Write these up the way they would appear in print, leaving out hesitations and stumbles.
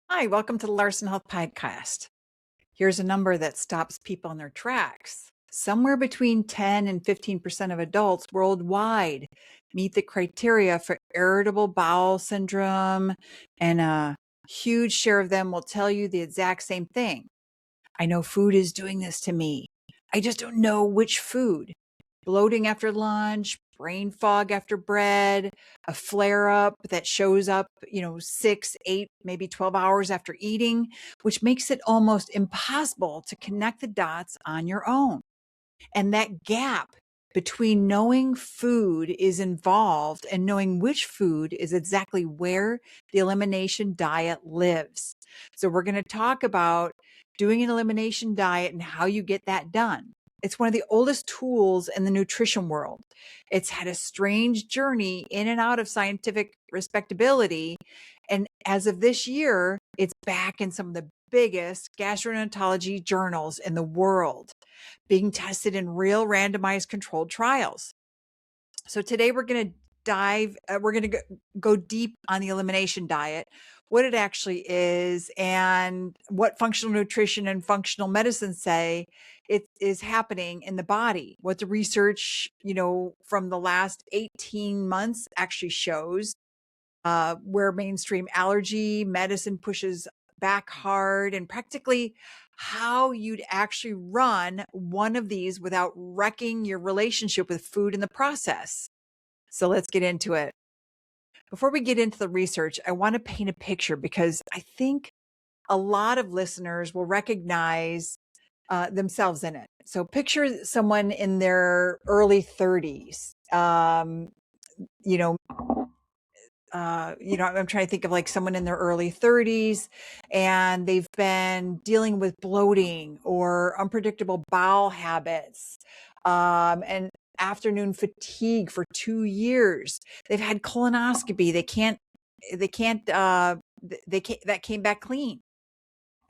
Hi, welcome to the Larson Health Podcast. Here's a number that stops people in their tracks. Somewhere between 10 and 15% of adults worldwide meet the criteria for irritable bowel syndrome, and a huge share of them will tell you the exact same thing. I know food is doing this to me. I just don't know which food. Bloating after lunch, brain fog after bread, a flare up that shows up, 6, 8, maybe 12 hours after eating, which makes it almost impossible to connect the dots on your own. And that gap between knowing food is involved and knowing which food is exactly where the elimination diet lives. So, we're going to talk about doing an elimination diet and how you get that done. It's one of the oldest tools in the nutrition world. It's had a strange journey in and out of scientific respectability. And as of this year, it's back in some of the biggest gastroenterology journals in the world, being tested in real randomized controlled trials. So today we're going to go deep on the elimination diet, what it actually is, and what functional nutrition and functional medicine say it is happening in the body, what the research, from the last 18 months actually shows, where mainstream allergy medicine pushes back hard, and practically how you'd actually run one of these without wrecking your relationship with food in the process. So let's get into it. Before we get into the research, I want to paint a picture because I think a lot of listeners will recognize themselves in it. So picture someone in their early 30s. You know, I'm trying to think of like someone in their early 30s, and they've been dealing with bloating or unpredictable bowel habits, and afternoon fatigue for 2 years. They've had colonoscopy. That came back clean.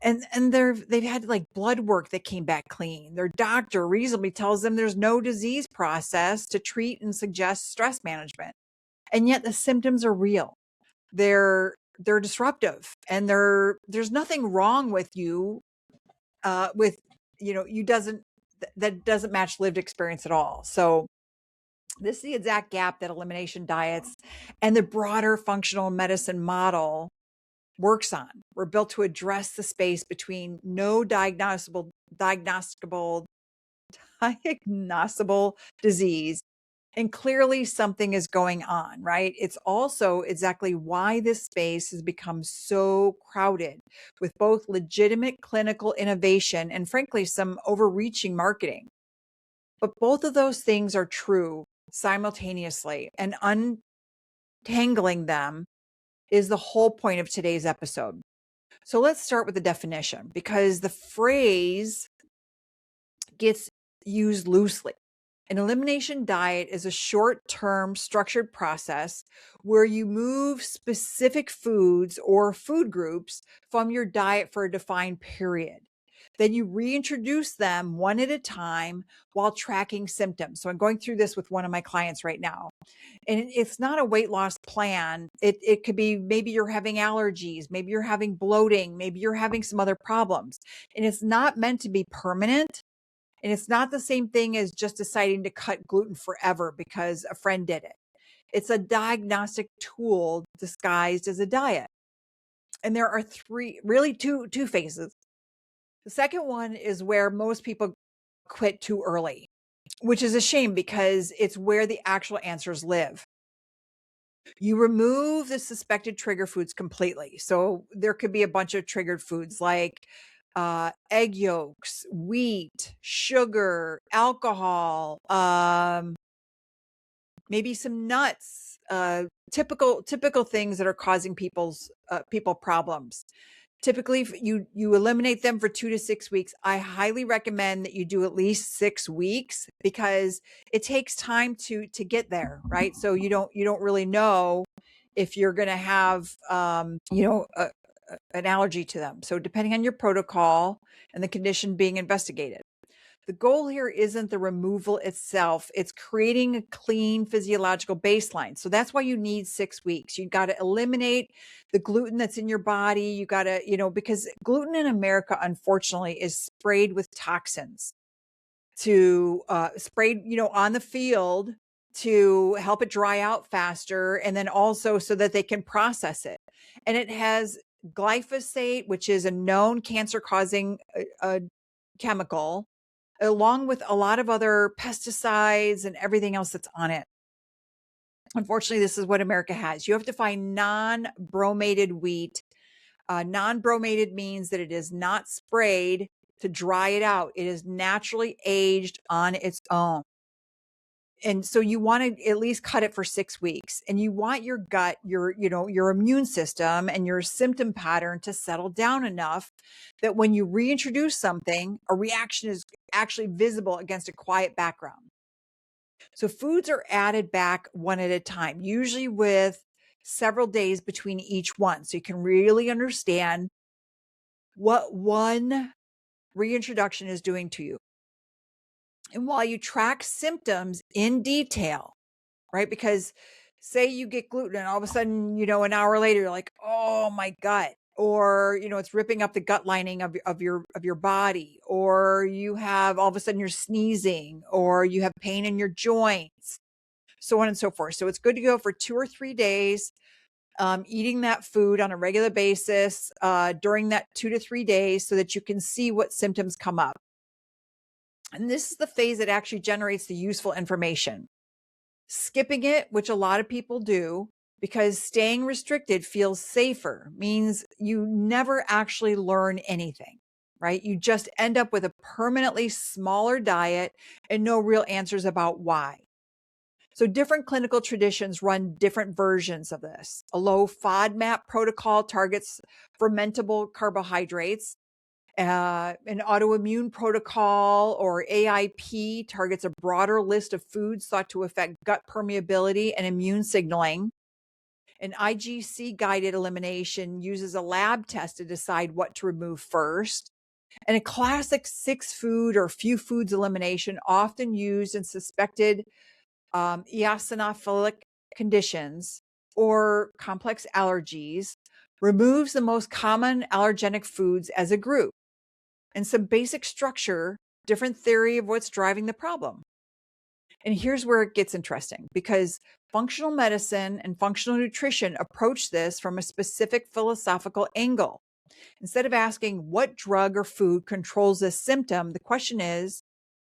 And they've had like blood work that came back clean. Their doctor reasonably tells them there's no disease process to treat and suggest stress management. And yet the symptoms are real. They're disruptive, and there's nothing wrong with you, with, you doesn't, that doesn't match lived experience at all. So this is the exact gap that elimination diets and the broader functional medicine model works on. We're built to address the space between no diagnosticable disease, and clearly something is going on, right? It's also exactly why this space has become so crowded with both legitimate clinical innovation and, frankly, some overreaching marketing. But both of those things are true simultaneously, and untangling them is the whole point of today's episode. So let's start with the definition, because the phrase gets used loosely. An elimination diet is a short-term structured process where you move specific foods or food groups from your diet for a defined period. Then you reintroduce them one at a time while tracking symptoms. So I'm going through this with one of my clients right now. And it's not a weight loss plan. It could be, maybe you're having allergies, maybe you're having bloating, maybe you're having some other problems. And it's not meant to be permanent. And it's not the same thing as just deciding to cut gluten forever because a friend did it. It's a diagnostic tool disguised as a diet. And there are two phases. The second one is where most people quit too early, which is a shame because it's where the actual answers live. You remove the suspected trigger foods completely. So there could be a bunch of triggered foods like egg yolks, wheat, sugar, alcohol, maybe some nuts, typical things that are causing people problems. Typically, if you eliminate them for 2 to 6 weeks. I highly recommend that you do at least 6 weeks, because it takes time to get there, right? So you don't really know if you're going to have an allergy to them. So depending on your protocol and the condition being investigated. The goal here isn't the removal itself. It's creating a clean physiological baseline. So that's why you need 6 weeks. You got to eliminate the gluten that's in your body. You got to, because gluten in America, unfortunately, is sprayed with toxins to sprayed, on the field to help it dry out faster. And then also so that they can process it. And it has glyphosate, which is a known cancer causing chemical, along with a lot of other pesticides and everything else that's on it. Unfortunately, this is what America has. You have to find non-bromated wheat. Non-bromated means that it is not sprayed to dry it out. It is naturally aged on its own. And so you want to at least cut it for 6 weeks, and you want your gut, your immune system and your symptom pattern to settle down enough that when you reintroduce something, a reaction is actually visible against a quiet background. So foods are added back one at a time, usually with several days between each one. So you can really understand what one reintroduction is doing to you. And while you track symptoms in detail, right? Because say you get gluten and all of a sudden, an hour later, you're like, oh, my gut, or, it's ripping up the gut lining of your body, or you have all of a sudden you're sneezing, or you have pain in your joints, so on and so forth. So it's good to go for 2 or 3 days, eating that food on a regular basis during that 2 to 3 days so that you can see what symptoms come up. And this is the phase that actually generates the useful information. Skipping it, which a lot of people do, because staying restricted feels safer, means you never actually learn anything, right? You just end up with a permanently smaller diet and no real answers about why. So different clinical traditions run different versions of this. A low FODMAP protocol targets fermentable carbohydrates. An autoimmune protocol, or AIP, targets a broader list of foods thought to affect gut permeability and immune signaling. An IGC guided elimination uses a lab test to decide what to remove first. And a classic 6 food or few foods elimination, often used in suspected eosinophilic conditions or complex allergies, removes the most common allergenic foods as a group. And some basic structure, different theory of what's driving the problem. And here's where it gets interesting, because functional medicine and functional nutrition approach this from a specific philosophical angle. Instead of asking what drug or food controls this symptom, the question is,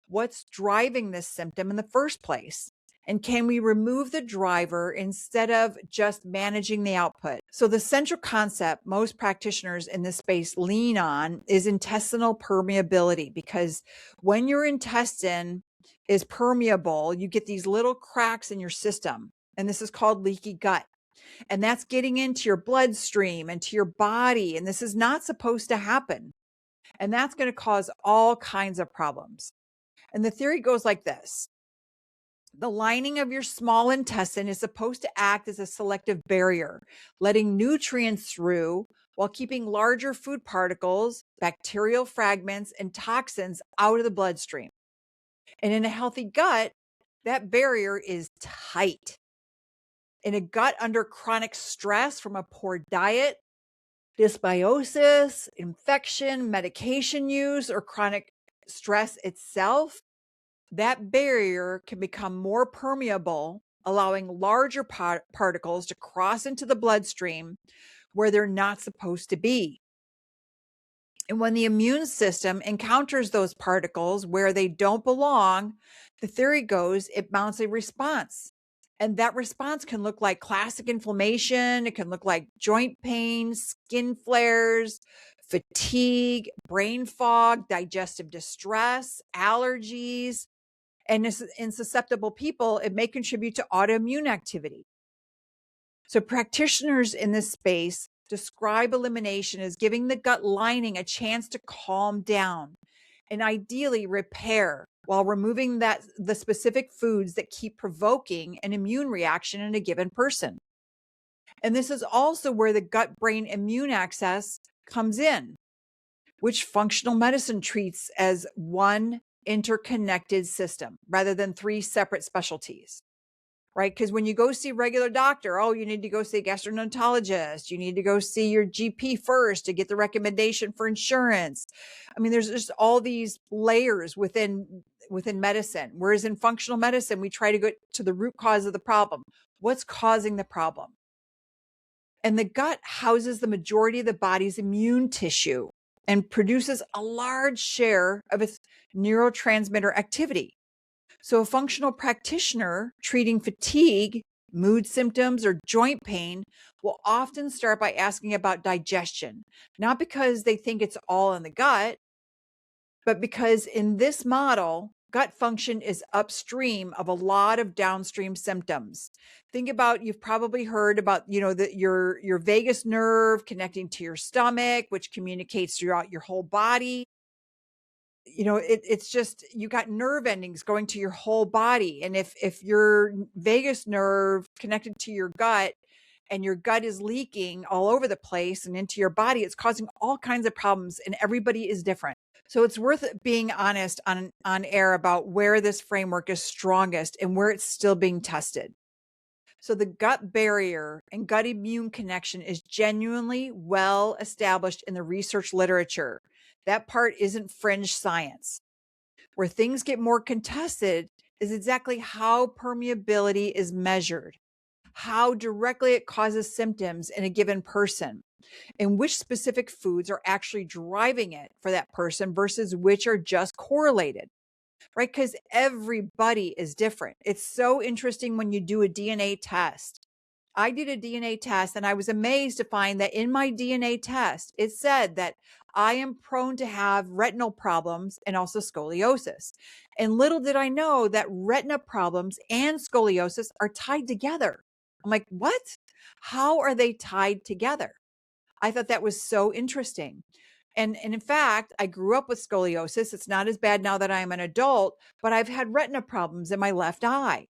what's driving this symptom in the first place? And can we remove the driver instead of just managing the output? So the central concept most practitioners in this space lean on is intestinal permeability, because when your intestine is permeable, you get these little cracks in your system. And this is called leaky gut. And that's getting into your bloodstream and to your body. And this is not supposed to happen. And that's going to cause all kinds of problems. And the theory goes like this. The lining of your small intestine is supposed to act as a selective barrier, letting nutrients through while keeping larger food particles, bacterial fragments, and toxins out of the bloodstream. And in a healthy gut, that barrier is tight. In a gut under chronic stress from a poor diet, dysbiosis, infection, medication use, or chronic stress itself, that barrier can become more permeable, allowing larger particles to cross into the bloodstream where they're not supposed to be. And when the immune system encounters those particles where they don't belong, the theory goes it mounts a response. And that response can look like classic inflammation. It can look like joint pain, skin flares, fatigue, brain fog, digestive distress, allergies. And in susceptible people, it may contribute to autoimmune activity. So practitioners in this space describe elimination as giving the gut lining a chance to calm down and ideally repair, while removing the specific foods that keep provoking an immune reaction in a given person. And this is also where the gut-brain immune axis comes in, which functional medicine treats as one interconnected system rather than three separate specialties, right? Because when you go see a regular doctor, oh, you need to go see a gastroenterologist. You need to go see your GP first to get the recommendation for insurance. I mean, there's just all these layers within medicine. Whereas in functional medicine, we try to go to the root cause of the problem. What's causing the problem? And the gut houses the majority of the body's immune tissue and produces a large share of its neurotransmitter activity. So a functional practitioner treating fatigue, mood symptoms, or joint pain will often start by asking about digestion, not because they think it's all in the gut, but because in this model, gut function is upstream of a lot of downstream symptoms. Think about, you've probably heard about, your vagus nerve connecting to your stomach, which communicates throughout your whole body. It's just, you got nerve endings going to your whole body. And if your vagus nerve connected to your gut and your gut is leaking all over the place and into your body, it's causing all kinds of problems, and everybody is different. So it's worth being honest on air about where this framework is strongest and where it's still being tested. So the gut barrier and gut immune connection is genuinely well established in the research literature. That part isn't fringe science. Where things get more contested is exactly how permeability is measured, how directly it causes symptoms in a given person, and which specific foods are actually driving it for that person versus which are just correlated, right? Because everybody is different. It's so interesting when you do a DNA test. I did a DNA test and I was amazed to find that in my DNA test, it said that I am prone to have retinal problems and also scoliosis. And little did I know that retina problems and scoliosis are tied together. I'm like, what? How are they tied together? I thought that was so interesting. And in fact, I grew up with scoliosis. It's not as bad now that I am an adult, but I've had retina problems in my left eye.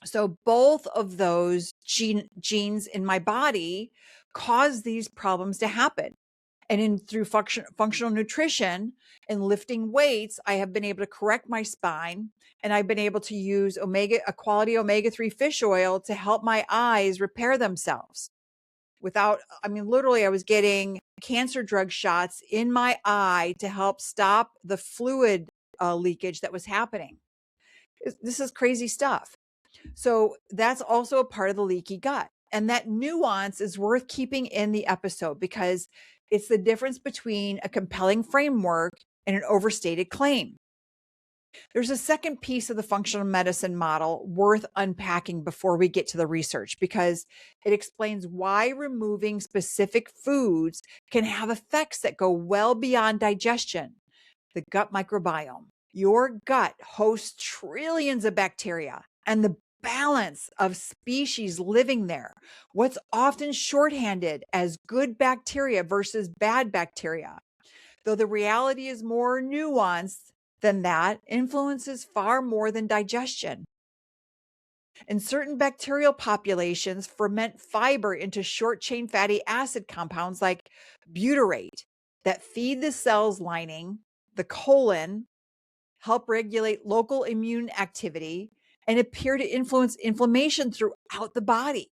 So both of those genes in my body cause these problems to happen. And through functional nutrition and lifting weights, I have been able to correct my spine, and I've been able to use a quality omega-3 fish oil to help my eyes repair themselves. Literally I was getting cancer drug shots in my eye to help stop the fluid leakage that was happening. This is crazy stuff. So that's also a part of the leaky gut. And that nuance is worth keeping in the episode because it's the difference between a compelling framework and an overstated claim. There's a second piece of the functional medicine model worth unpacking before we get to the research, because it explains why removing specific foods can have effects that go well beyond digestion. The gut microbiome. Your gut hosts trillions of bacteria, and the balance of species living there, what's often shorthanded as good bacteria versus bad bacteria, though the reality is more nuanced than that, influences far more than digestion. And certain bacterial populations ferment fiber into short chain fatty acid compounds like butyrate that feed the cell's lining, the colon, help regulate local immune activity, and appear to influence inflammation throughout the body.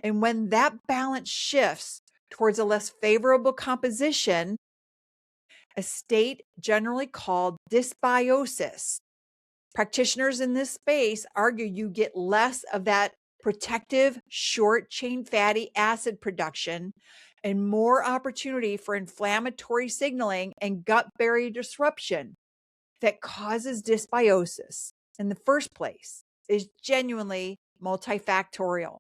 And when that balance shifts towards a less favorable composition, a state generally called dysbiosis, practitioners in this space argue you get less of that protective short chain fatty acid production and more opportunity for inflammatory signaling and gut barrier disruption that causes dysbiosis in the first place is genuinely multifactorial.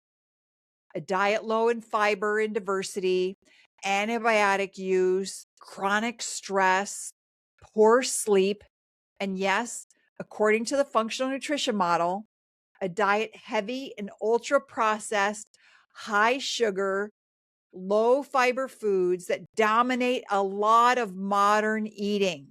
A diet low in fiber and diversity, antibiotic use, chronic stress, poor sleep, and yes, according to the functional nutrition model, a diet heavy in ultra processed, high sugar, low fiber foods that dominate a lot of modern eating.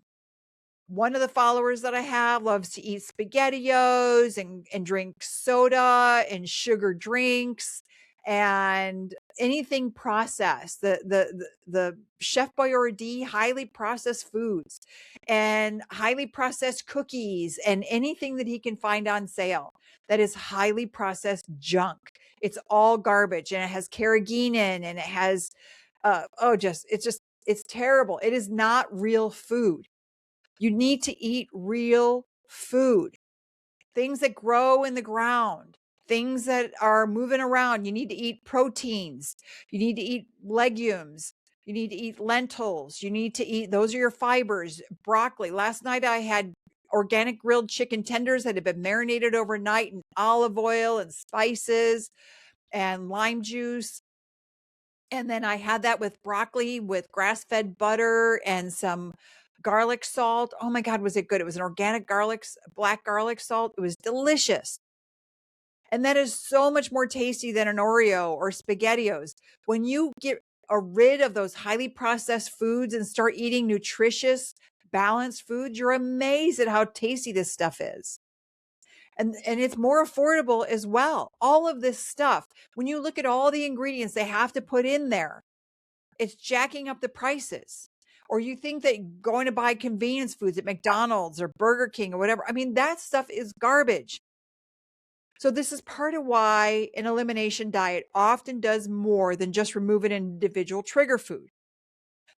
One of the followers that I have loves to eat SpaghettiOs and drink soda and sugar drinks and anything processed, the Chef Boyardee highly processed foods and highly processed cookies and anything that he can find on sale that is highly processed junk. It's all garbage, and it has carrageenan, and it has it's terrible. It is not real food. You need to eat real food, things that grow in the ground, things that are moving around. You need to eat proteins. You need to eat legumes. You need to eat lentils. You need to eat, those are your fibers, broccoli. Last night I had organic grilled chicken tenders that had been marinated overnight in olive oil and spices and lime juice. And then I had that with broccoli with grass-fed butter and some garlic salt. Oh my God, was it good? It was an organic black garlic salt. It was delicious. And that is so much more tasty than an Oreo or SpaghettiOs. When you get rid of those highly processed foods and start eating nutritious, balanced foods, you're amazed at how tasty this stuff is. And it's more affordable as well. All of this stuff, when you look at all the ingredients they have to put in there, it's jacking up the prices. Or you think that going to buy convenience foods at McDonald's or Burger King or whatever, I mean, that stuff is garbage. So this is part of why an elimination diet often does more than just remove an individual trigger food.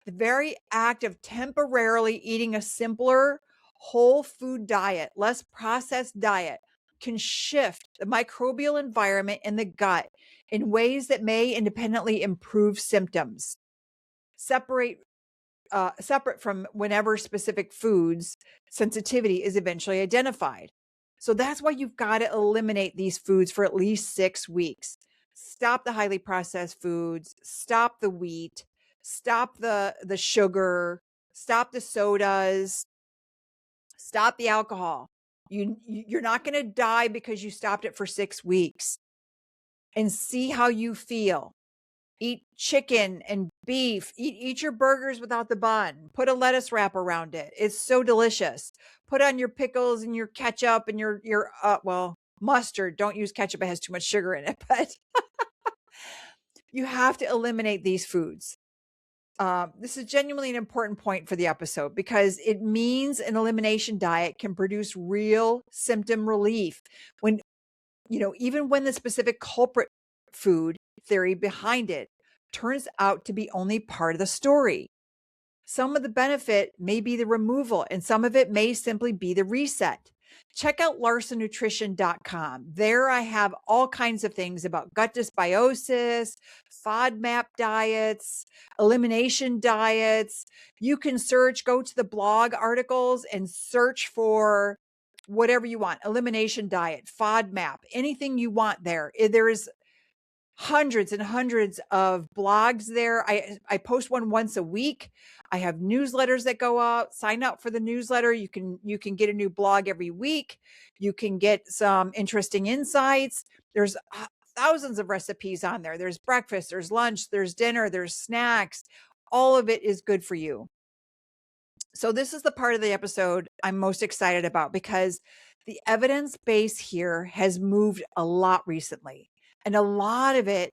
The very act of temporarily eating a simpler, whole food diet, less processed diet, can shift the microbial environment in the gut in ways that may independently improve symptoms. Separate from whenever specific foods sensitivity is eventually identified. So that's why you've got to eliminate these foods for at least 6 weeks. Stop the highly processed foods, stop the wheat, stop the sugar, stop the sodas, stop the alcohol. You're not going to die because you stopped it for 6 weeks. And see how you feel. Eat chicken and beef. Eat your burgers without the bun. Put a lettuce wrap around it. It's so delicious. Put on your pickles and your ketchup and your mustard. Don't use ketchup. It has too much sugar in it. But you have to eliminate these foods. This is genuinely an important point for the episode because it means an elimination diet can produce real symptom relief when, even when the specific culprit food theory behind it turns out to be only part of the story. Some of the benefit may be the removal, and some of it may simply be the reset. Check out larsonnutrition.com. There I have all kinds of things about gut dysbiosis, FODMAP diets, elimination diets. You can go to the blog articles and search for whatever you want, elimination diet, FODMAP, anything you want there. There is hundreds and hundreds of blogs there. I post one once a week. I have newsletters that go out. Sign up for the newsletter. You can get a new blog every week. You can get some interesting insights. There's thousands of recipes on there. There's breakfast, there's lunch, there's dinner, there's snacks. All of it is good for you. So this is the part of the episode I'm most excited about because the evidence base here has moved a lot recently. And a lot of it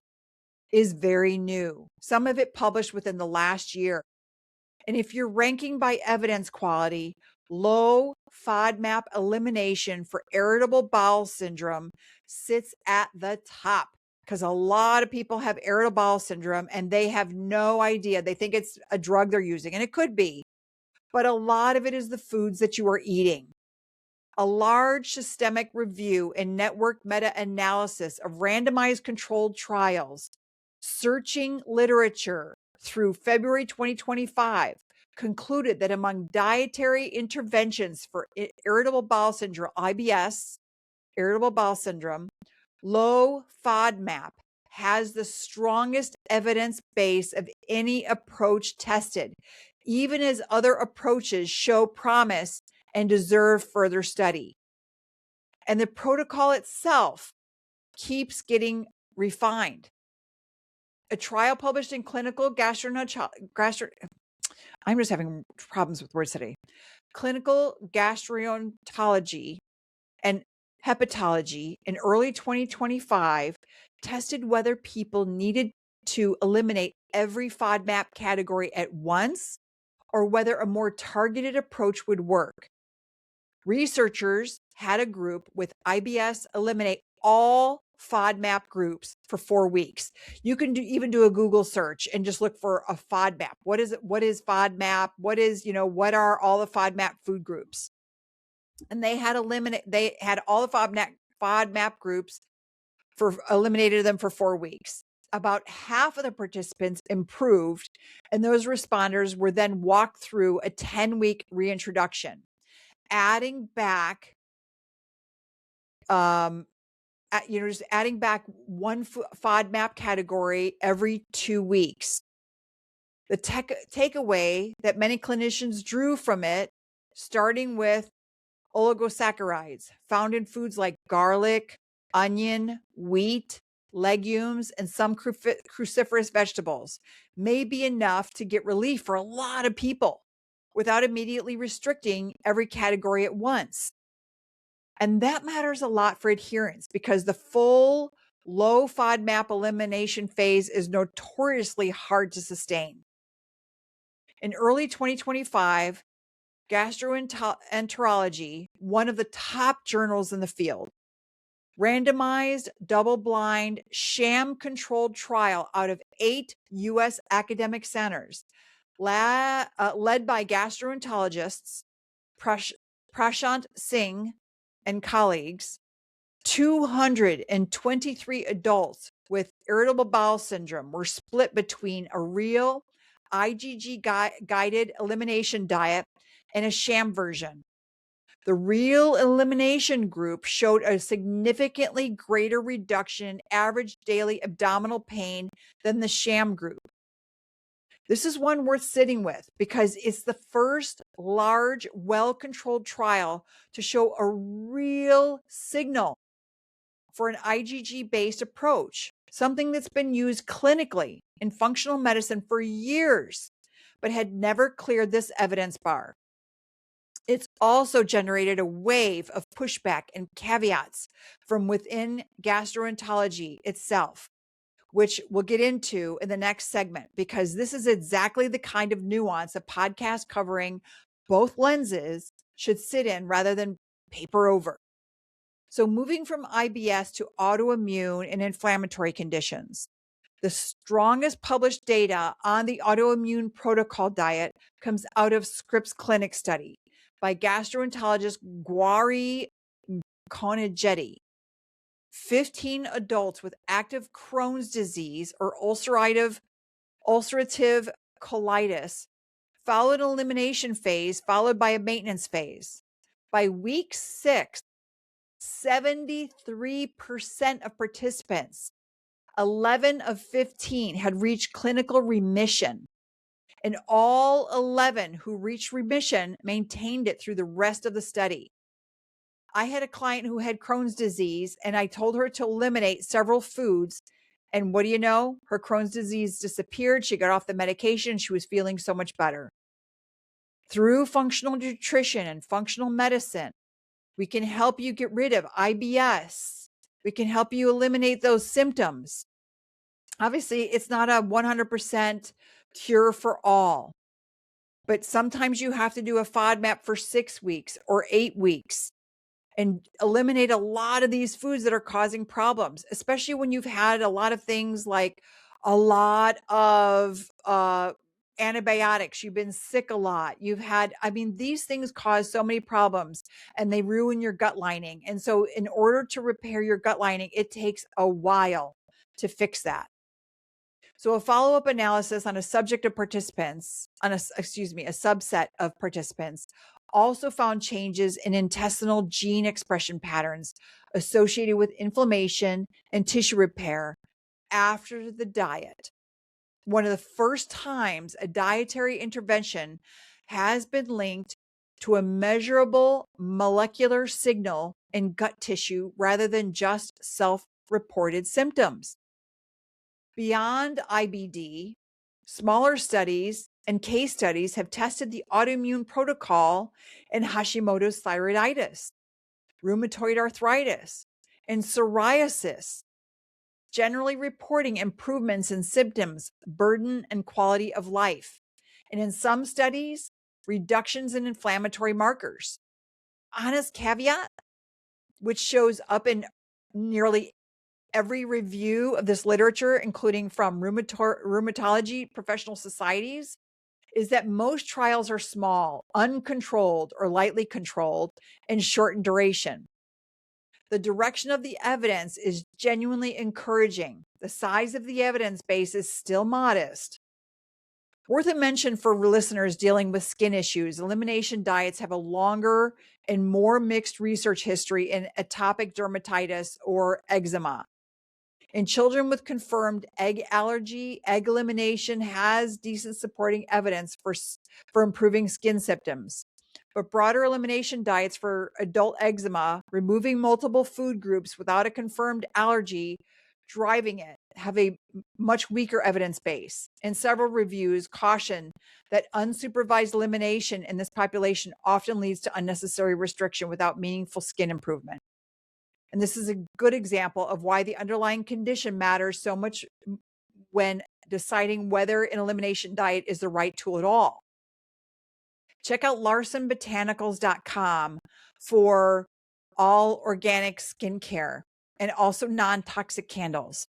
is very new. Some of it published within the last year. And if you're ranking by evidence quality, low FODMAP elimination for irritable bowel syndrome sits at the top because a lot of people have irritable bowel syndrome and they have no idea. They think it's a drug they're using, and it could be, but a lot of it is the foods that you are eating. A large systemic review and network meta-analysis of randomized controlled trials, searching literature through February 2025, concluded that among dietary interventions for irritable bowel syndrome, IBS, irritable bowel syndrome, low FODMAP has the strongest evidence base of any approach tested, even as other approaches show promise and deserve further study. And the protocol itself keeps getting refined. A trial published in Clinical I'm just having problems with words today. Clinical Gastroenterology and Hepatology in early 2025 tested whether people needed to eliminate every FODMAP category at once or whether a more targeted approach would work. Researchers had a group with IBS eliminate all FODMAP groups for 4 weeks. You can even do a Google search and just look for a FODMAP. What is it? What is FODMAP? What are all the FODMAP food groups? And they had all the FODMAP groups eliminated them for 4 weeks. About half of the participants improved, and those responders were then walked through a 10-week reintroduction, adding back just adding back one FODMAP category every 2 weeks. The takeaway that many clinicians drew from it, starting with oligosaccharides found in foods like garlic, onion, wheat, legumes, and some cruciferous vegetables, may be enough to get relief for a lot of people without immediately restricting every category at once. And that matters a lot for adherence because the full low FODMAP elimination phase is notoriously hard to sustain. In early 2025, Gastroenterology, one of the top journals in the field, randomized, double-blind, sham-controlled trial out of 8 U.S. academic centers, led by gastroenterologists Prashant Singh and colleagues. 223 adults with irritable bowel syndrome were split between a real IgG-guided elimination diet and a sham version. The real elimination group showed a significantly greater reduction in average daily abdominal pain than the sham group. This is one worth sitting with because it's the first large, well-controlled trial to show a real signal for an IgG-based approach, something that's been used clinically in functional medicine for years, but had never cleared this evidence bar. It's also generated a wave of pushback and caveats from within gastroenterology itself, which we'll get into in the next segment, because this is exactly the kind of nuance a podcast covering both lenses should sit in rather than paper over. So moving from IBS to autoimmune and inflammatory conditions, the strongest published data on the autoimmune protocol diet comes out of Scripps Clinic study by gastroenterologist Gauri Konijetti. 15 adults with active Crohn's disease or ulcerative colitis followed an elimination phase followed by a maintenance phase. By week 6, 73% of participants, 11 of 15, had reached clinical remission, and all 11 who reached remission maintained it through the rest of the study. I had a client who had Crohn's disease, and I told her to eliminate several foods. And what do you know? Her Crohn's disease disappeared. She got off the medication. She was feeling so much better. Through functional nutrition and functional medicine, we can help you get rid of IBS. We can help you eliminate those symptoms. Obviously, it's not a 100% cure for all, but sometimes you have to do a FODMAP for 6 weeks or 8 weeks and eliminate a lot of these foods that are causing problems, especially when you've had a lot of things like a lot of antibiotics. You've been sick a lot. These things cause so many problems and they ruin your gut lining. And so in order to repair your gut lining, it takes a while to fix that. So a follow-up analysis on a subset of participants also found changes in intestinal gene expression patterns associated with inflammation and tissue repair after the diet. One of the first times a dietary intervention has been linked to a measurable molecular signal in gut tissue rather than just self-reported symptoms. Beyond IBD, smaller studies and case studies have tested the autoimmune protocol in Hashimoto's thyroiditis, rheumatoid arthritis, and psoriasis. generally reporting improvements in symptoms, burden, and quality of life. And in some studies, reductions in inflammatory markers. Honest caveat, which shows up in nearly every review of this literature, including from rheumatology professional societies, is that most trials are small, uncontrolled, or lightly controlled, and short in duration. The direction of the evidence is genuinely encouraging. The size of the evidence base is still modest. Worth a mention for listeners dealing with skin issues, elimination diets have a longer and more mixed research history in atopic dermatitis or eczema. In children with confirmed egg allergy, egg elimination has decent supporting evidence for improving skin symptoms. But broader elimination diets for adult eczema, removing multiple food groups without a confirmed allergy, driving it, have a much weaker evidence base. And several reviews caution that unsupervised elimination in this population often leads to unnecessary restriction without meaningful skin improvement. And this is a good example of why the underlying condition matters so much when deciding whether an elimination diet is the right tool at all. Check out larsonbotanicals.com for all organic skincare and also non-toxic candles.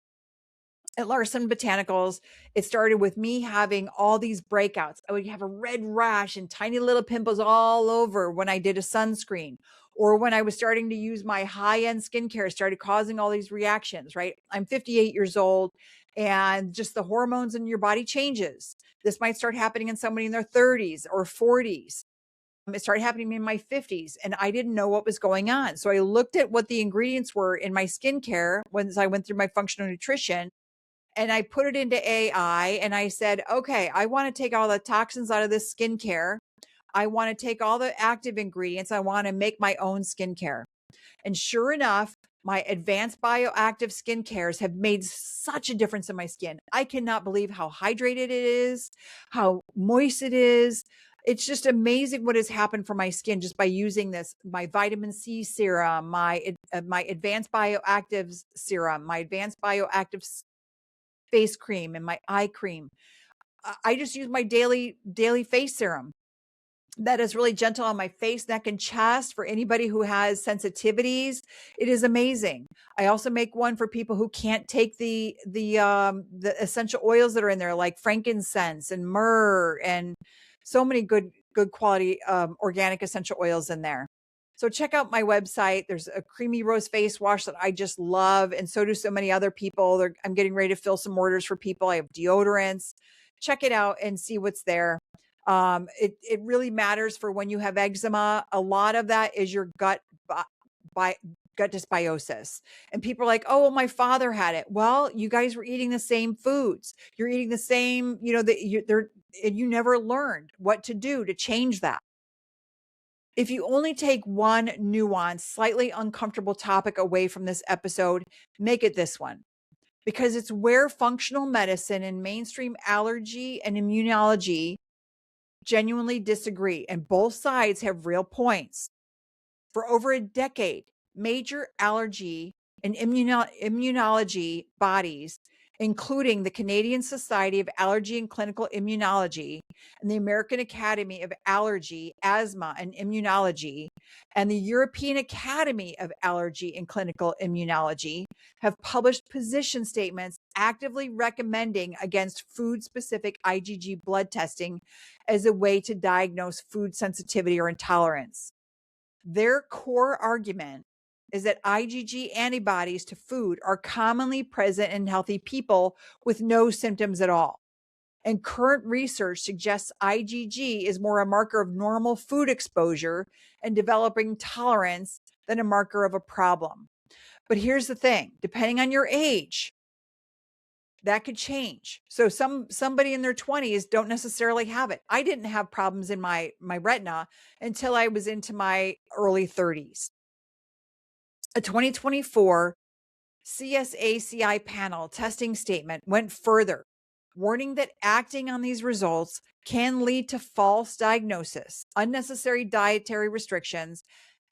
At Larson Botanicals, it started with me having all these breakouts. I would have a red rash and tiny little pimples all over when I did a sunscreen, or when I was starting to use my high-end skincare, started causing all these reactions, right? I'm 58 years old, and just the hormones in your body changes. This might start happening in somebody in their 30s or 40s. It started happening in my 50s, and I didn't know what was going on. So I looked at what the ingredients were in my skincare once I went through my functional nutrition, and I put it into AI, and I said, okay, I want to take all the toxins out of this skincare. I want to take all the active ingredients. I want to make my own skincare. And sure enough, my advanced bioactive skincares have made such a difference in my skin. I cannot believe how hydrated it is, how moist it is. It's just amazing what has happened for my skin just by using this. My vitamin C serum, my advanced bioactive serum, my advanced bioactive face cream, and my eye cream. I just use my daily face serum that is really gentle on my face, neck, and chest for anybody who has sensitivities. It is amazing. I also make one for people who can't take the essential oils that are in there, like frankincense and myrrh, and so many good quality organic essential oils in there. So check out my website. There's a creamy rose face wash that I just love, and so do so many other people. I'm getting ready to fill some orders for people. I have deodorants. Check it out and see what's there. It really matters for when you have eczema. A lot of that is your gut dysbiosis. And people are like, oh, well, my father had it. Well, you guys were eating the same foods. You're eating the same, you never learned what to do to change that. If you only take one nuanced, slightly uncomfortable topic away from this episode, make it this one, because it's where functional medicine and mainstream allergy and immunology genuinely disagree, and both sides have real points. For over a decade, major allergy and immunology bodies, including the Canadian Society of Allergy and Clinical Immunology and the American Academy of Allergy, Asthma, and Immunology, and the European Academy of Allergy and Clinical Immunology, have published position statements actively recommending against food-specific IgG blood testing as a way to diagnose food sensitivity or intolerance. Their core argument is that IgG antibodies to food are commonly present in healthy people with no symptoms at all. And current research suggests IgG is more a marker of normal food exposure and developing tolerance than a marker of a problem. But here's the thing, depending on your age, that could change. So somebody in their 20s don't necessarily have it. I didn't have problems in my retina until I was into my early 30s. A 2024 CSACI panel testing statement went further, warning that acting on these results can lead to false diagnosis, unnecessary dietary restrictions,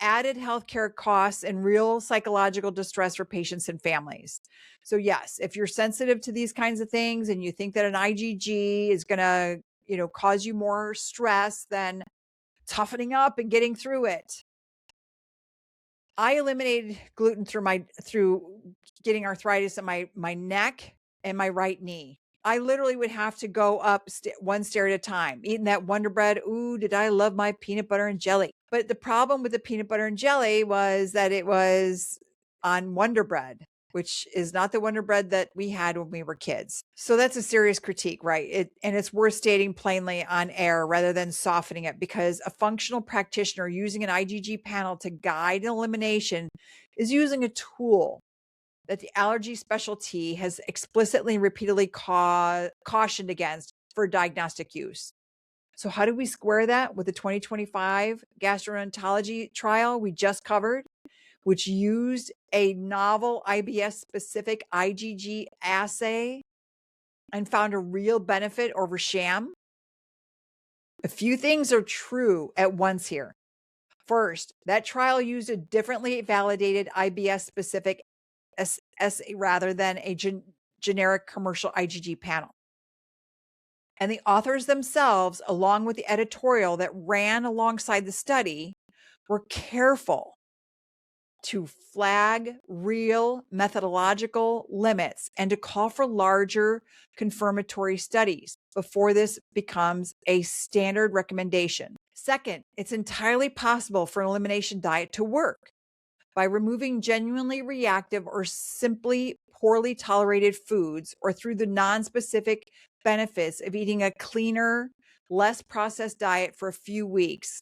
added healthcare costs and real psychological distress for patients and families. So yes, if you're sensitive to these kinds of things and you think that an IgG is going to, cause you more stress, then toughening up and getting through it. I eliminated gluten through getting arthritis in my neck and my right knee. I literally would have to go up one stair at a time, eating that Wonder Bread. Ooh, did I love my peanut butter and jelly. But the problem with the peanut butter and jelly was that it was on Wonder Bread, which is not the Wonder Bread that we had when we were kids. So that's a serious critique, right? And it's worth stating plainly on air rather than softening it, because a functional practitioner using an IgG panel to guide elimination is using a tool that the allergy specialty has explicitly and repeatedly cautioned against for diagnostic use. So how do we square that with the 2025 gastroenterology trial we just covered, which used a novel IBS-specific IgG assay and found a real benefit over sham? A few things are true at once here. First, that trial used a differently validated IBS-specific assay rather than a generic commercial IgG panel. And the authors themselves, along with the editorial that ran alongside the study, were careful to flag real methodological limits and to call for larger confirmatory studies before this becomes a standard recommendation. Second, it's entirely possible for an elimination diet to work by removing genuinely reactive or simply poorly tolerated foods, or through the non-specific benefits of eating a cleaner, less processed diet for a few weeks.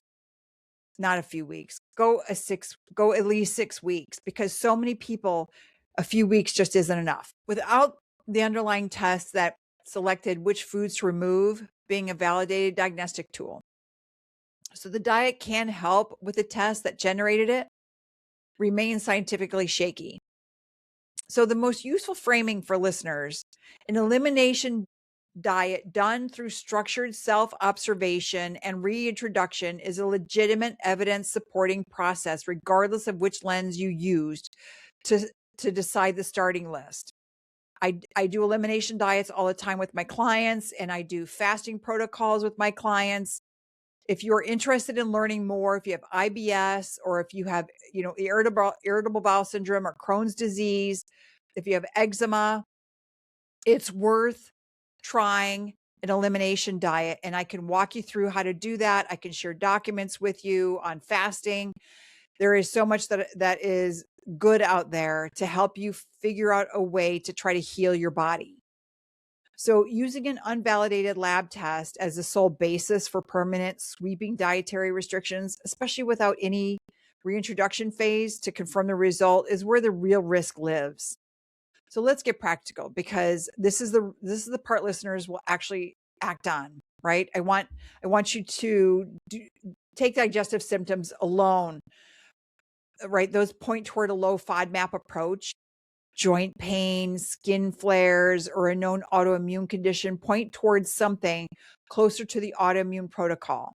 Not a few weeks, go at least 6 weeks, because so many people, a few weeks just isn't enough. Without the underlying tests that selected which foods to remove being a validated diagnostic tool. So the diet can help with the test that generated it, remains scientifically shaky. So the most useful framing for listeners, an elimination diet done through structured self-observation and reintroduction, is a legitimate evidence supporting process, regardless of which lens you used to decide the starting list. I do elimination diets all the time with my clients, and I do fasting protocols with my clients. If you're interested in learning more, if you have IBS, or if you have, irritable bowel syndrome or Crohn's disease, if you have eczema, it's worth trying an elimination diet. And I can walk you through how to do that. I can share documents with you on fasting. There is so much that is good out there to help you figure out a way to try to heal your body. So using an unvalidated lab test as the sole basis for permanent sweeping dietary restrictions, especially without any reintroduction phase to confirm the result, is where the real risk lives. So let's get practical, because this is the part listeners will actually act on, right? I want you to take digestive symptoms alone, right? Those point toward a low FODMAP approach. Joint pain, skin flares, or a known autoimmune condition point towards something closer to the autoimmune protocol.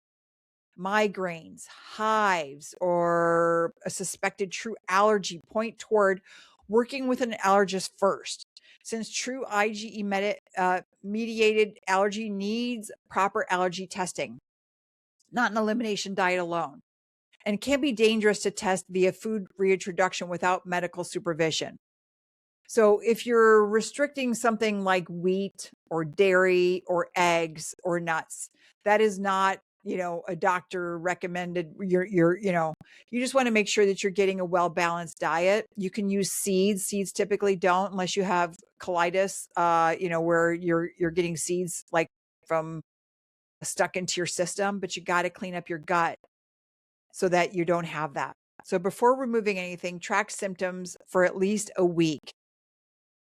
Migraines, hives, or a suspected true allergy point toward working with an allergist first, since true IgE mediated allergy needs proper allergy testing, not an elimination diet alone, and can be dangerous to test via food reintroduction without medical supervision. So if you're restricting something like wheat or dairy or eggs or nuts, that is not, a doctor recommended. You just want to make sure that you're getting a well-balanced diet. You can use seeds. Seeds typically don't, unless you have colitis, where you're getting seeds like from stuck into your system, but you got to clean up your gut so that you don't have that. So before removing anything, track symptoms for at least a week.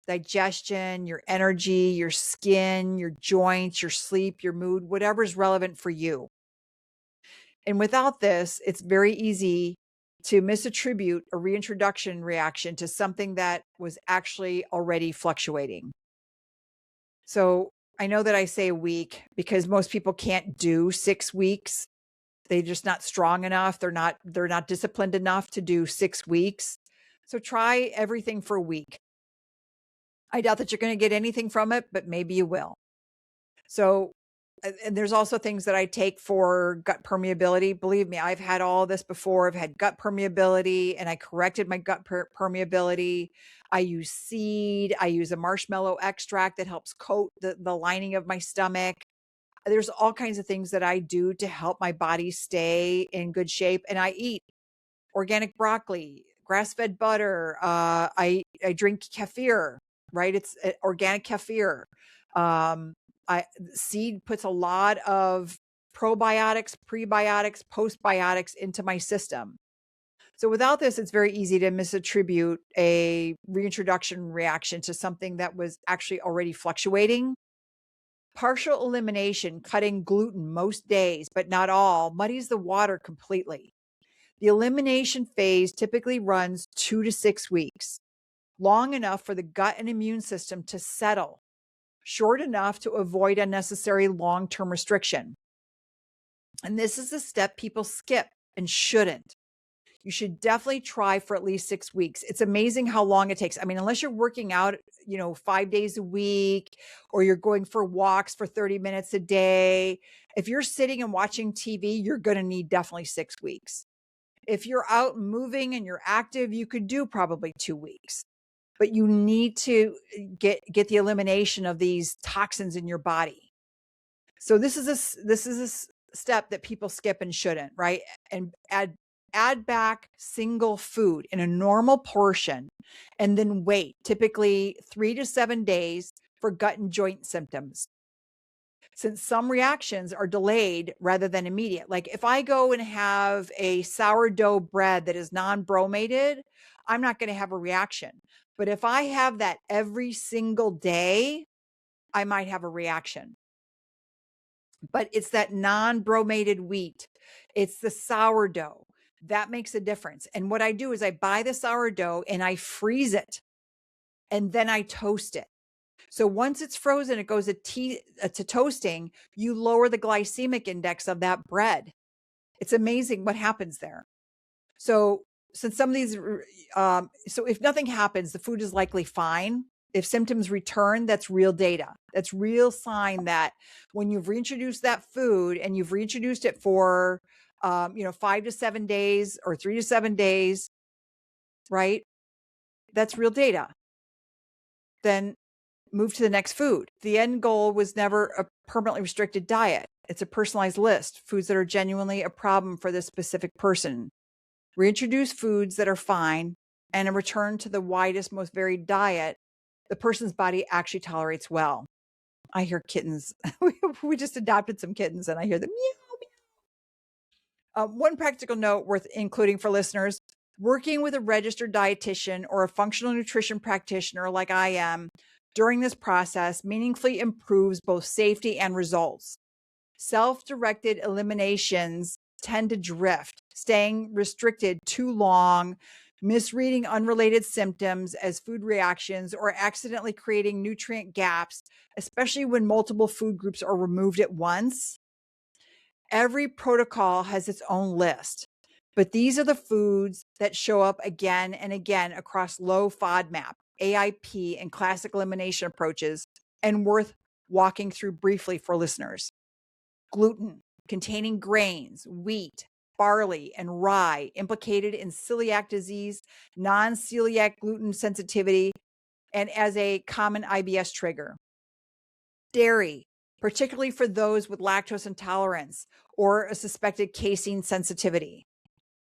Digestion, your energy, your skin, your joints, your sleep, your mood, whatever is relevant for you. And without this, it's very easy to misattribute a reintroduction reaction to something that was actually already fluctuating. So I know that I say a week because most people can't do 6 weeks. They're just not strong enough. They're not disciplined enough to do 6 weeks. So try everything for a week. I doubt that you're going to get anything from it, but maybe you will. So, and there's also things that I take for gut permeability. Believe me, I've had all this before. I've had gut permeability and I corrected my gut permeability. I use seed. I use a marshmallow extract that helps coat the lining of my stomach. There's all kinds of things that I do to help my body stay in good shape. And I eat organic broccoli, grass-fed butter. I drink kefir, right? It's organic kefir. Um, Seed puts a lot of probiotics, prebiotics, postbiotics into my system. So without this, it's very easy to misattribute a reintroduction reaction to something that was actually already fluctuating. Partial elimination, cutting gluten most days, but not all, muddies the water completely. The elimination phase typically runs 2 to 6 weeks, long enough for the gut and immune system to settle, short enough to avoid unnecessary long-term restriction. And this is a step people skip and shouldn't. You should definitely try for at least 6 weeks. It's amazing how long it takes. I mean, unless you're working out, 5 days a week, or you're going for walks for 30 minutes a day. If you're sitting and watching TV, you're going to need definitely 6 weeks. If you're out moving and you're active, you could do probably 2 weeks. But you need to get the elimination of these toxins in your body. So this is a step that people skip and shouldn't, right? And add back single food in a normal portion and then wait, typically 3 to 7 days for gut and joint symptoms. Since some reactions are delayed rather than immediate. Like if I go and have a sourdough bread that is non-bromated, I'm not going to have a reaction. But if I have that every single day, I might have a reaction. But it's that non-bromated wheat. It's the sourdough. That makes a difference. And what I do is I buy the sourdough and I freeze it and then I toast it. So once it's frozen, it goes to toasting, you lower the glycemic index of that bread. It's amazing what happens there. So since some of these, so if nothing happens, the food is likely fine. If symptoms return, that's real data. That's real sign that when you've reintroduced that food and you've reintroduced it for, 5 to 7 days or 3 to 7 days, right? That's real data. Then move to the next food. The end goal was never a permanently restricted diet. It's a personalized list, foods that are genuinely a problem for this specific person. Reintroduce foods that are fine and a return to the widest, most varied diet the person's body actually tolerates well. I hear kittens. We just adopted some kittens and I hear them meow, meow. One practical note worth including for listeners, working with a registered dietitian or a functional nutrition practitioner like I am during this process meaningfully improves both safety and results. Self-directed eliminations tend to drift, staying restricted too long, misreading unrelated symptoms as food reactions, or accidentally creating nutrient gaps, especially when multiple food groups are removed at once. Every protocol has its own list, but these are the foods that show up again and again across low FODMAP, AIP, and classic elimination approaches, and worth walking through briefly for listeners. Gluten, containing grains, wheat, barley, and rye, implicated in celiac disease, non-celiac gluten sensitivity, and as a common IBS trigger. Dairy, particularly for those with lactose intolerance or a suspected casein sensitivity.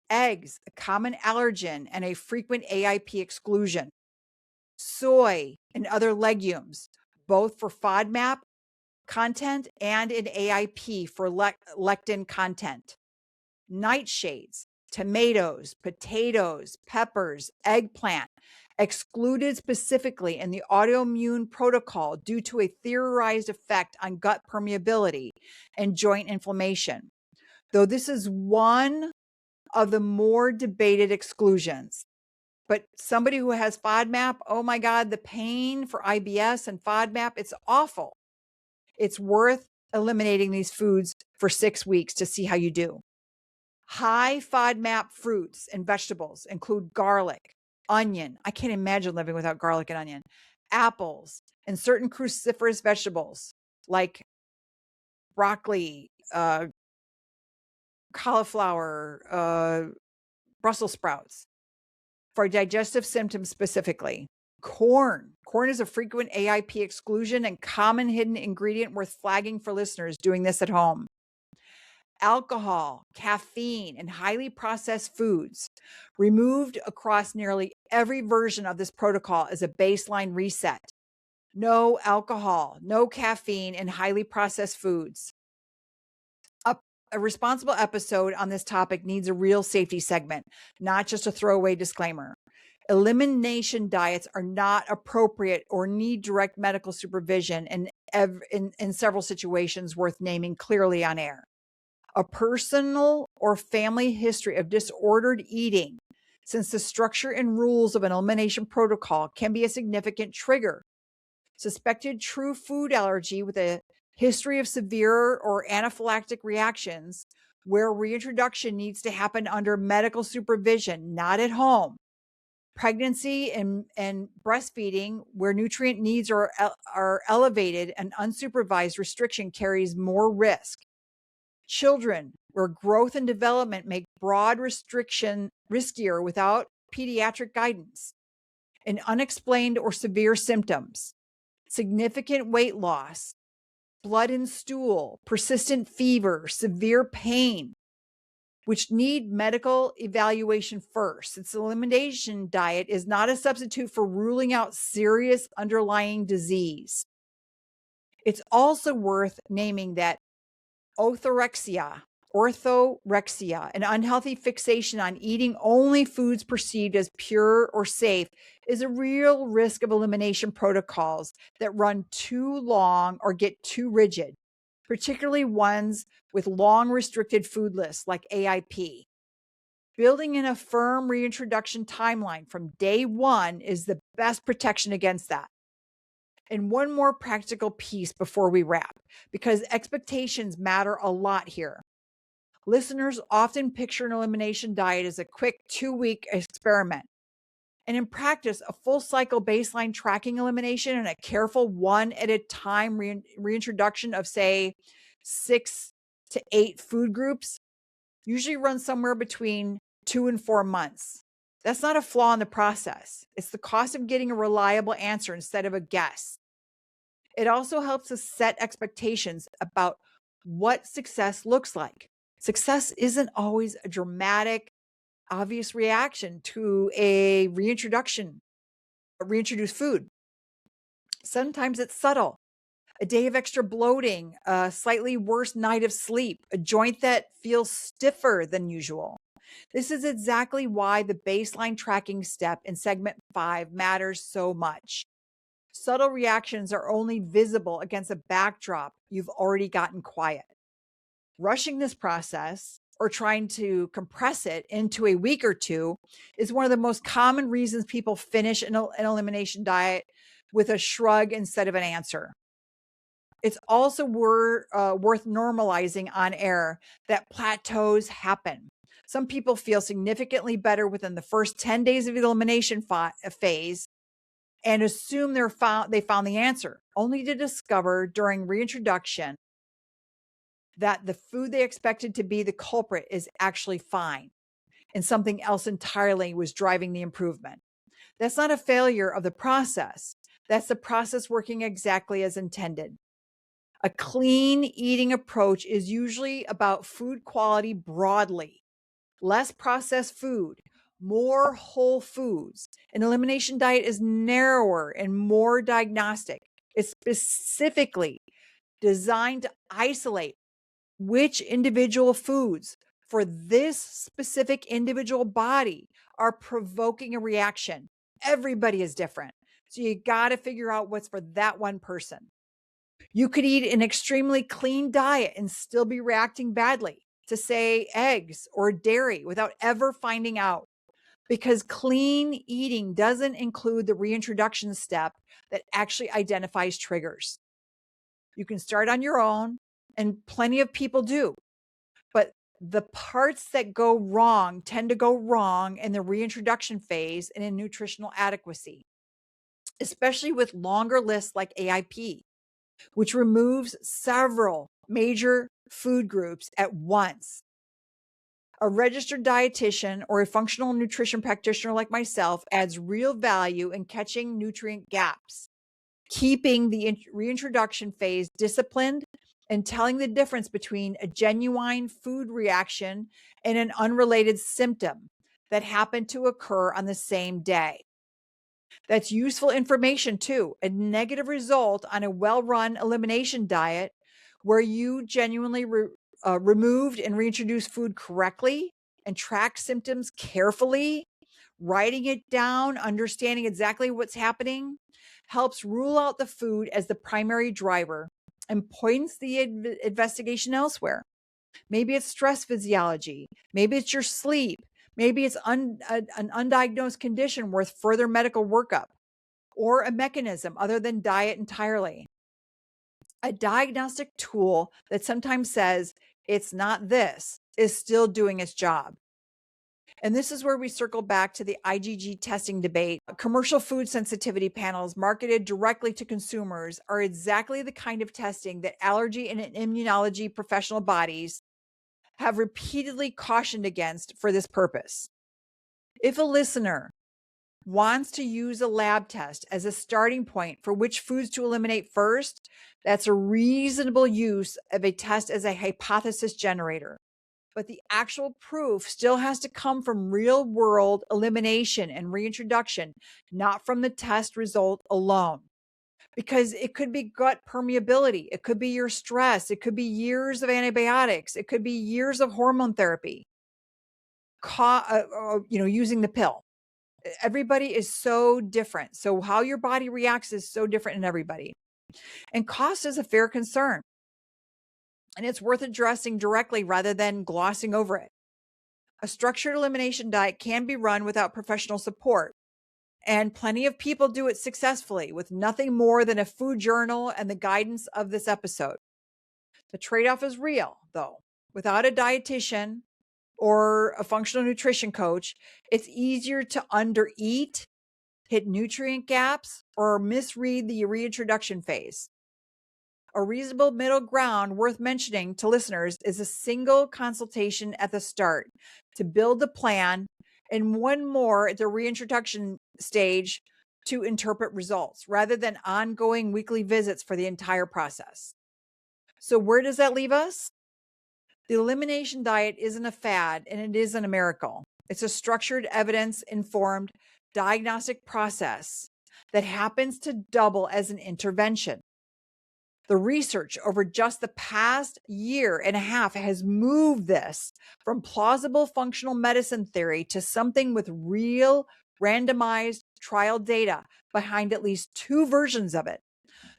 Eggs, a common allergen and a frequent AIP exclusion. Soy and other legumes, both for FODMAP content and in AIP for lectin content. Nightshades, tomatoes, potatoes, peppers, eggplant, excluded specifically in the autoimmune protocol due to a theorized effect on gut permeability and joint inflammation. Though this is one of the more debated exclusions. But somebody who has FODMAP, oh my God, the pain for IBS and FODMAP, it's awful. It's worth eliminating these foods for 6 weeks to see how you do. High FODMAP fruits and vegetables include garlic, onion. I can't imagine living without garlic and onion. Apples, and certain cruciferous vegetables like broccoli, cauliflower, Brussels sprouts. For digestive symptoms specifically, corn. Corn is a frequent AIP exclusion and common hidden ingredient worth flagging for listeners doing this at home. Alcohol, caffeine, and highly processed foods removed across nearly every version of this protocol as a baseline reset. No alcohol, no caffeine, and highly processed foods. A responsible episode on this topic needs a real safety segment, not just a throwaway disclaimer. Elimination diets are not appropriate or need direct medical supervision in several situations worth naming clearly on air. A personal or family history of disordered eating, since the structure and rules of an elimination protocol can be a significant trigger. Suspected true food allergy with a history of severe or anaphylactic reactions, where reintroduction needs to happen under medical supervision, not at home. Pregnancy and breastfeeding, where nutrient needs are elevated and unsupervised restriction carries more risk. Children, where growth and development make broad restriction riskier without pediatric guidance. And unexplained or severe symptoms, significant weight loss, blood in stool, persistent fever, severe pain, which need medical evaluation first. Since the elimination diet is not a substitute for ruling out serious underlying disease. It's also worth naming that orthorexia, an unhealthy fixation on eating only foods perceived as pure or safe, is a real risk of elimination protocols that run too long or get too rigid, particularly ones with long restricted food lists like AIP. Building in a firm reintroduction timeline from day one is the best protection against that. And one more practical piece before we wrap, because expectations matter a lot here. Listeners often picture an elimination diet as a quick 2-week experiment. And in practice, a full cycle baseline tracking elimination and a careful one at a time reintroduction of, say, 6 to 8 food groups usually runs somewhere between 2 and 4 months. That's not a flaw in the process. It's the cost of getting a reliable answer instead of a guess. It also helps us set expectations about what success looks like. Success isn't always a dramatic, obvious reaction to a reintroduced food. Sometimes it's subtle. A day of extra bloating, a slightly worse night of sleep, a joint that feels stiffer than usual. This is exactly why the baseline tracking step in segment 5 matters so much. Subtle reactions are only visible against a backdrop you've already gotten quiet. Rushing this process or trying to compress it into a week or two is one of the most common reasons people finish an elimination diet with a shrug instead of an answer. It's also worth normalizing on air that plateaus happen. Some people feel significantly better within the first 10 days of the elimination phase and assume they found the answer, only to discover during reintroduction that the food they expected to be the culprit is actually fine, and something else entirely was driving the improvement. That's not a failure of the process. That's the process working exactly as intended. A clean eating approach is usually about food quality broadly, less processed food, more whole foods. An elimination diet is narrower and more diagnostic. It's specifically designed to isolate which individual foods for this specific individual body are provoking a reaction. Everybody is different. So you got to figure out what's for that one person. You could eat an extremely clean diet and still be reacting badly to, say, eggs or dairy without ever finding out, because clean eating doesn't include the reintroduction step that actually identifies triggers. You can start on your own, and plenty of people do. But The parts that go wrong tend to go wrong in the reintroduction phase and in nutritional adequacy, especially with longer lists like AIP, which removes several major food groups at once. A registered dietitian or a functional nutrition practitioner like myself adds real value in catching nutrient gaps, keeping the reintroduction phase disciplined, and telling the difference between a genuine food reaction and an unrelated symptom that happened to occur on the same day. That's useful information too. A negative result on a well-run elimination diet where you genuinely removed and reintroduced food correctly and track symptoms carefully, writing it down, understanding exactly what's happening, helps rule out the food as the primary driver and points the investigation elsewhere. Maybe it's stress physiology. Maybe it's your sleep. Maybe it's an undiagnosed condition worth further medical workup, or a mechanism other than diet entirely. A diagnostic tool that sometimes says it's not this is still doing its job. And this is where we circle back to the IgG testing debate. Commercial food sensitivity panels marketed directly to consumers are exactly the kind of testing that allergy and immunology professional bodies have repeatedly cautioned against for this purpose. If a listener wants to use a lab test as a starting point for which foods to eliminate first, that's a reasonable use of a test as a hypothesis generator. But the actual proof still has to come from real world elimination and reintroduction, not from the test result alone. Because it could be gut permeability, it could be your stress, it could be years of antibiotics, it could be years of hormone therapy, using the pill. Everybody is so different. So how your body reacts is so different in everybody. And cost is a fair concern. And it's worth addressing directly rather than glossing over it. A structured elimination diet can be run without professional support. And plenty of people do it successfully with nothing more than a food journal and the guidance of this episode. The trade-off is real, though. Without a dietitian or a functional nutrition coach, it's easier to undereat, hit nutrient gaps, or misread the reintroduction phase. A reasonable middle ground worth mentioning to listeners is a single consultation at the start to build a plan, and one more at the reintroduction stage to interpret results, rather than ongoing weekly visits for the entire process. So where does that leave us? The elimination diet isn't a fad, and it isn't a miracle. It's a structured, evidence-informed diagnostic process that happens to double as an intervention. The research over just the past year and a half has moved this from plausible functional medicine theory to something with real randomized trial data behind at least two versions of it.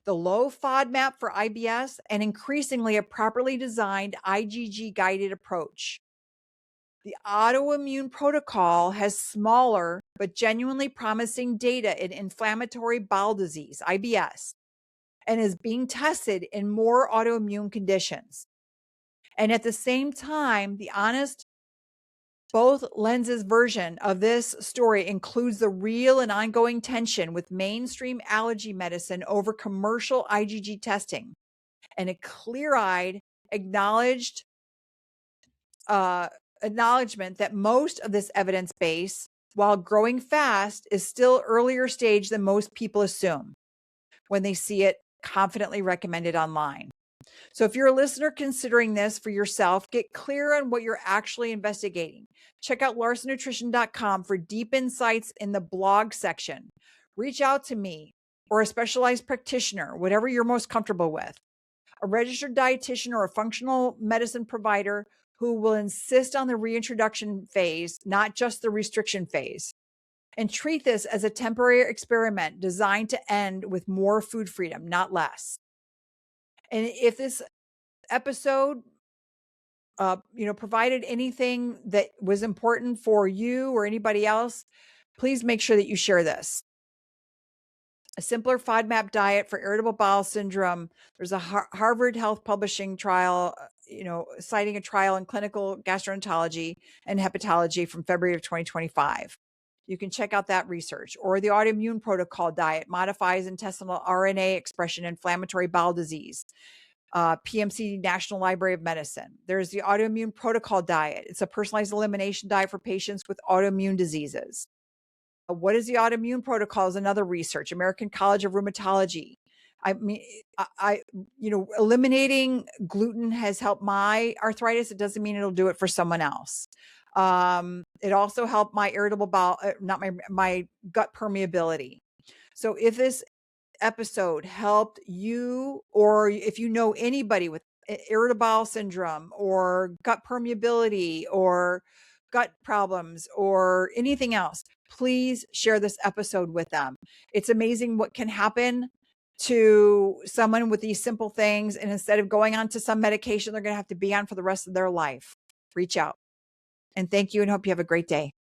The low FODMAP for IBS and increasingly a properly designed IgG guided approach. The autoimmune protocol has smaller but genuinely promising data in inflammatory bowel disease, IBS, and is being tested in more autoimmune conditions. And at the same time, the honest both lenses version of this story includes the real and ongoing tension with mainstream allergy medicine over commercial IgG testing, and a clear-eyed acknowledgement that most of this evidence base, while growing fast, is still earlier stage than most people assume when they see it confidently recommended online. So if you're a listener considering this for yourself, get clear on what you're actually investigating. Check out larsonnutrition.com for deep insights in the blog section. Reach out to me or a specialized practitioner, whatever you're most comfortable with, a registered dietitian or a functional medicine provider who will insist on the reintroduction phase, not just the restriction phase. And treat this as a temporary experiment designed to end with more food freedom, not less. And if this episode, provided anything that was important for you or anybody else, please make sure that you share this. A simpler FODMAP diet for irritable bowel syndrome. There's a Harvard Health Publishing trial citing a trial in clinical gastroenterology and hepatology from February of 2025. You can check out that research. Or the autoimmune protocol diet modifies intestinal RNA expression, inflammatory bowel disease. PMC National Library of Medicine. There's the autoimmune protocol diet. It's a personalized elimination diet for patients with autoimmune diseases. What is the autoimmune protocol is another research, American College of Rheumatology. I mean, eliminating gluten has helped my arthritis. It doesn't mean it'll do it for someone else. It also helped my irritable bowel, not my gut permeability. So if this episode helped you, or if you know anybody with irritable bowel syndrome or gut permeability or gut problems or anything else, please share this episode with them. It's amazing what can happen to someone with these simple things. And instead of going on to some medication they're going to have to be on for the rest of their life, reach out. And thank you, and hope you have a great day.